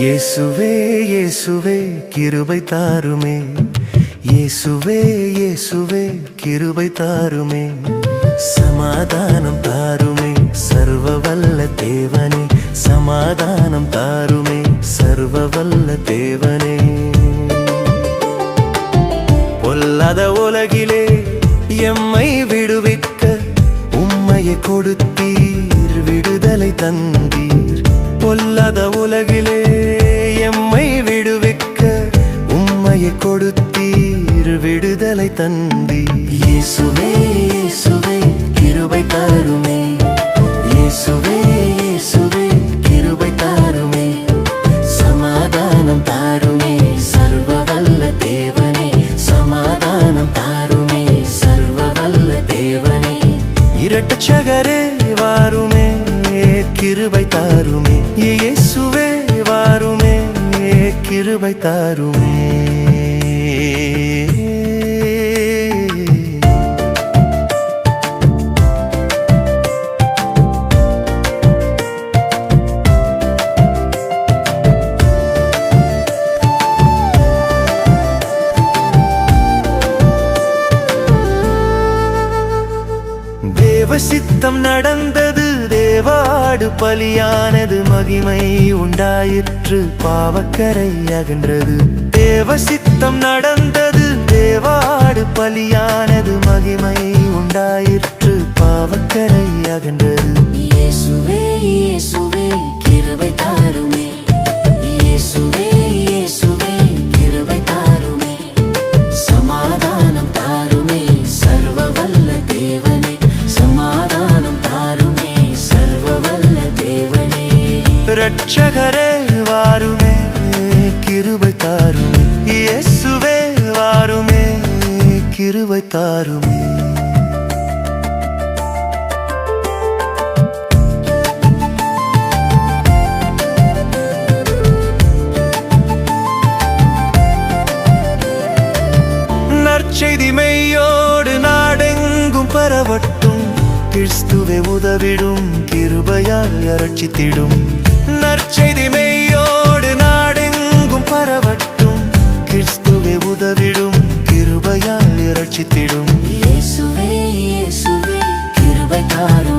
இயேசுவே இயேசுவே கிருபை தாருமே, இயேசுவே இயேசுவே கிருபை தாருமே, சமாதானம் தாருமே சர்வ வல்ல தேவனே, சமாதானம் தாருமே சர்வ வல்ல தேவனே. பொல்லாத உலகிலே எம்மை விடுவிக்க உம்மையை கொடுத்தீர், விடுதலை தந்தீர். பொல்லாத உலகிலே எம்மை விடுவிக்க உம்மையை கொடுத்தீர், விடுதலை தந்தீர். இயேசுவே இயேசுவே கிருபை தாருமே, இயேசுவே இயேசுவே கிருபை தாருமே, சமாதானம் தாருமே சர்வ வல்ல தேவனே, சமாதானம் தாருமே சர்வ வல்ல தேவனே. இரட்சகரே வாருமே கிருபை தாருமே, இயேசுவே வாருமே கிருபை தாருமே. சித்தம் நடந்தது, தேவாடு பலியானது, மகிமை உண்டாயிற்று, பாவக்கரை அகன்றது. தேவ சித்தம் நடந்தது, தேவாடு பலியானது, மகிமை உண்டாயிற்று, பாவக்கரை அகன்றது. இயேசுவே இயேசுவே கிருபை தாருமே, இயேசுவே இயேசுவே கிருபை தாருமே, சமாதானம் தாருமே சர்வ வல்ல தேவனே, சமாதானம் தாருமே சர்வ வல்ல தேவனே. இரட்சகரே வாருமே கிருபை தாருமே, இயேசுவே வாருமே கிருபை தாருமே. நற்செய்தி மெய்யோடு நாடெங்கும் பரவட்டும், கிறிஸ்துவே உதவிடும் கிருபையால் இரட்சித்திடும். நற்செய்தி மெய்யோடு நாடெங்கும் பரவட்டும், கிறிஸ்துவே உதவிடும் கிருபையால் இரட்சித்திடும். இயேசுவே இயேசுவே கிருபை தாரும்.